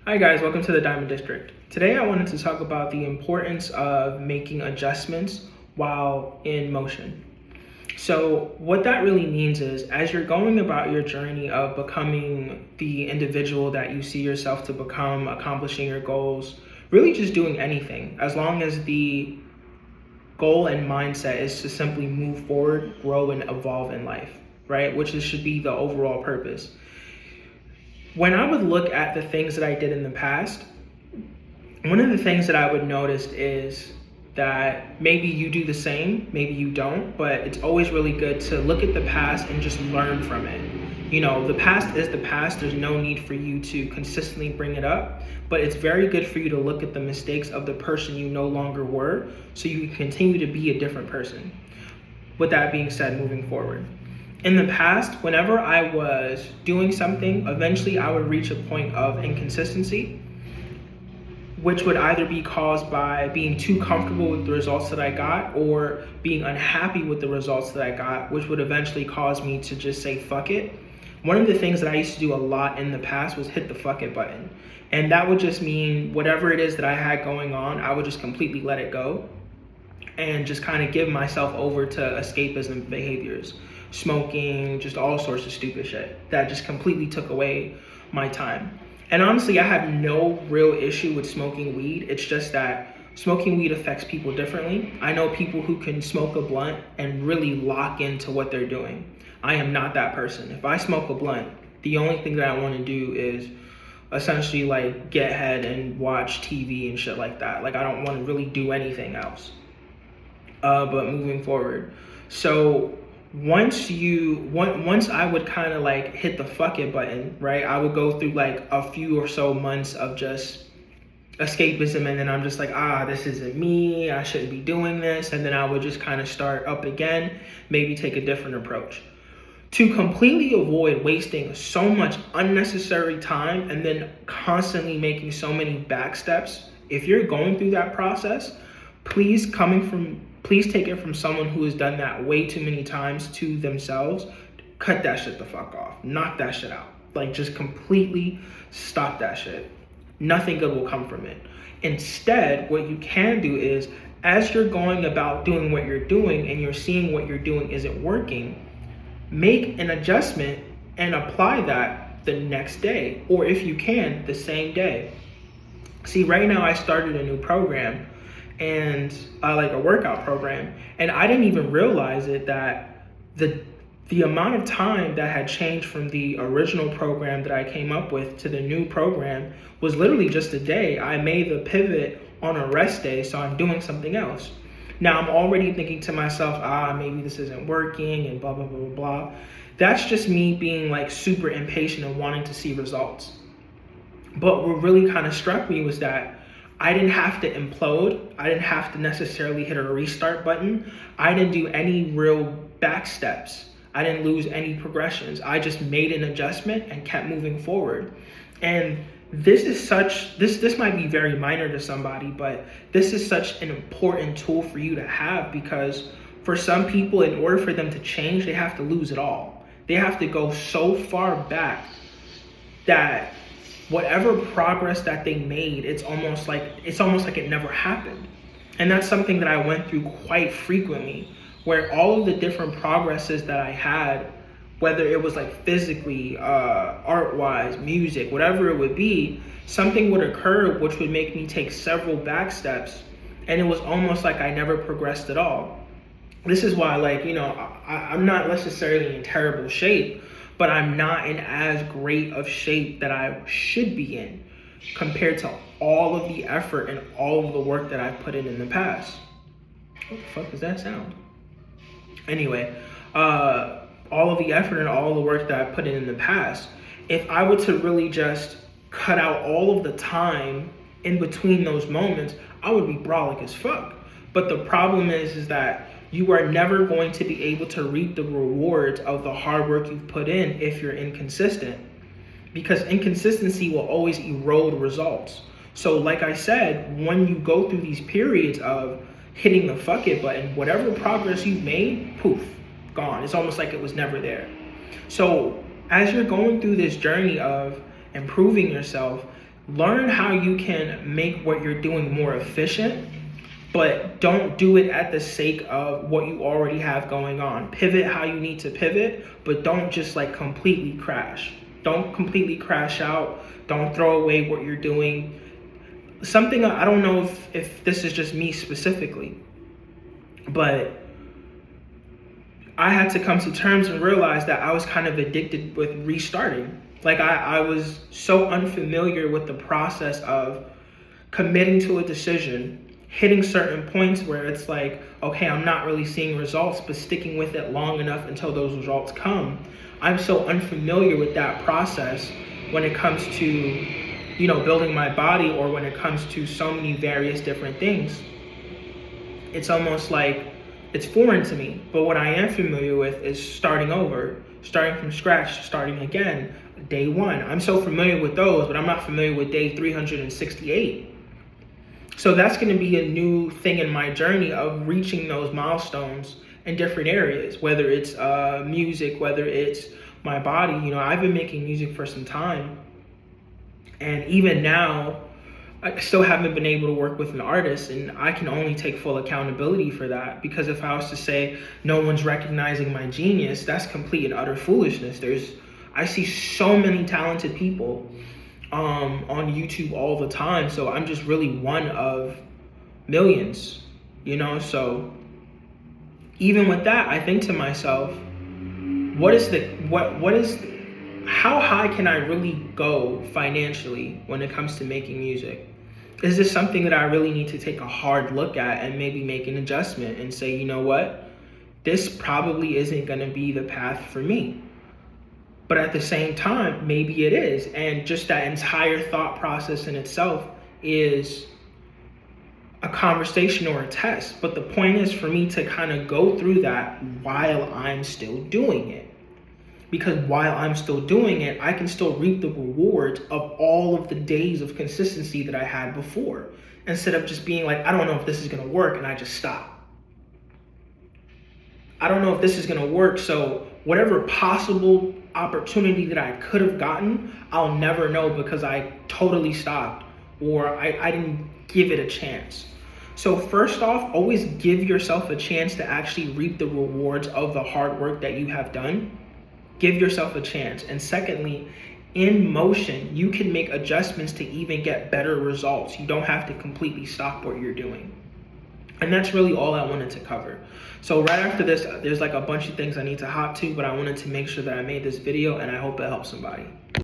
Hi guys, welcome to the Diamond District. Today I wanted to talk about the importance of making adjustments while in motion. So what that really means is, as you're going about your journey of becoming the individual that you see yourself to become, accomplishing your goals, really just doing anything, as long as the goal and mindset is to simply move forward, grow, and evolve in life, right? Should be the overall purpose. When I would look at the things that I did in the past, one of the things that I would notice is that maybe you do the same, maybe you don't, but it's always really good to look at the past and just learn from it. You know, the past is the past. There's no need for you to consistently bring it up, but it's very good for you to look at the mistakes of the person you no longer were so you can continue to be a different person. With that being said, moving forward. In the past, whenever I was doing something, eventually I would reach a point of inconsistency, which would either be caused by being too comfortable with the results that I got or being unhappy with the results that I got, which would eventually cause me to just say, fuck it. One of the things that I used to do a lot in the past was hit the fuck it button. And that would just mean whatever it is that I had going on, I would just completely let it go and just kind of give myself over to escapism behaviors. Smoking, just all sorts of stupid shit that just completely took away my time. And honestly, I have no real issue with smoking weed. It's just that smoking weed affects people differently. I know people who can smoke a blunt and really lock into what they're doing. I am not that person. If I smoke a blunt, the only thing that I want to do is essentially like get head and watch TV and shit like that. Like I don't want to really do anything else. But moving forward, so once I would kind of like hit the fuck it button, right? I would go through like a few or so months of just escapism, and then I'm just like, this isn't me, I shouldn't be doing this, and then I would just kind of start up again, maybe take a different approach. To completely avoid wasting so much unnecessary time and then constantly making so many back steps, if you're going through that process, please take it from someone who has done that way too many times to themselves. Cut that shit the fuck off. Knock that shit out. Like just completely stop that shit. Nothing good will come from it. Instead, what you can do is, as you're going about doing what you're doing and you're seeing what you're doing isn't working, make an adjustment and apply that the next day, or if you can, the same day. See, right now I started a new program, and like a workout program, and I didn't even realize it that the amount of time that had changed from the original program that I came up with to the new program was literally just a day. I made the pivot on a rest day, so I'm doing something else. Now I'm already thinking to myself, maybe this isn't working and blah blah blah blah blah. That's just me being like super impatient and wanting to see results. But what really kind of struck me was that I didn't have to implode. I didn't have to necessarily hit a restart button. I didn't do any real back steps. I didn't lose any progressions. I just made an adjustment and kept moving forward. And this might be very minor to somebody, but this is such an important tool for you to have, because for some people, in order for them to change, they have to lose it all. They have to go so far back that whatever progress that they made, it's almost like it never happened. And that's something that I went through quite frequently, where all of the different progresses that I had, whether it was like physically, art-wise, music, whatever it would be, something would occur which would make me take several back steps, and it was almost like I never progressed at all. This is why, like, you know, I'm not necessarily in terrible shape, but I'm not in as great of shape that I should be in compared to all of the effort and all of the work that I've put in the past. What the fuck does that sound? Anyway, all of the effort and all of the work that I put in the past, if I were to really just cut out all of the time in between those moments, I would be brolic as fuck. But the problem is that you are never going to be able to reap the rewards of the hard work you've put in if you're inconsistent, because inconsistency will always erode results. So like I said, when you go through these periods of hitting the fuck it button, whatever progress you've made, poof, gone. It's almost like it was never there. So as you're going through this journey of improving yourself, Learn how you can make what you're doing more efficient, but don't do it at the sake of what you already have going on. Pivot how you need to pivot, but don't just like completely crash. Don't completely crash out. Don't throw away what you're doing. Something, I don't know if this is just me specifically, but I had to come to terms and realize that I was kind of addicted with restarting. Like I was so unfamiliar with the process of committing to a decision, hitting certain points where it's like, okay, I'm not really seeing results, but sticking with it long enough until those results come. I'm so unfamiliar with that process when it comes to, you know, building my body, or when it comes to so many various different things. It's almost like it's foreign to me. But what I am familiar with is starting over, starting from scratch, starting again, day one. I'm so familiar with those, but I'm not familiar with day 368. So that's going to be a new thing in my journey of reaching those milestones in different areas, whether it's music, whether it's my body. You know, I've been making music for some time, and even now, I still haven't been able to work with an artist, and I can only take full accountability for that, because if I was to say no one's recognizing my genius, that's complete and utter foolishness. I see so many talented people on YouTube all the time, so I'm just really one of millions, you know? So even with that, I think to myself, how high can I really go financially when it comes to making music? Is this something that I really need to take a hard look at and maybe make an adjustment and say, you know what, this probably isn't going to be the path for me? But at the same time, maybe it is. And just that entire thought process in itself is a conversation or a test. But the point is for me to kind of go through that while I'm still doing it. Because while I'm still doing it, I can still reap the rewards of all of the days of consistency that I had before, instead of just being like, I don't know if this is gonna work, and I just stop. I don't know if this is gonna work, so whatever possible opportunity that I could have gotten, I'll never know because I totally stopped, or I didn't give it a chance. So first off, always give yourself a chance to actually reap the rewards of the hard work that you have done. Give yourself a chance. And secondly, in motion, you can make adjustments to even get better results. You don't have to completely stop what you're doing. And that's really all I wanted to cover. So right after this, there's like a bunch of things I need to hop to, but I wanted to make sure that I made this video, and I hope it helps somebody.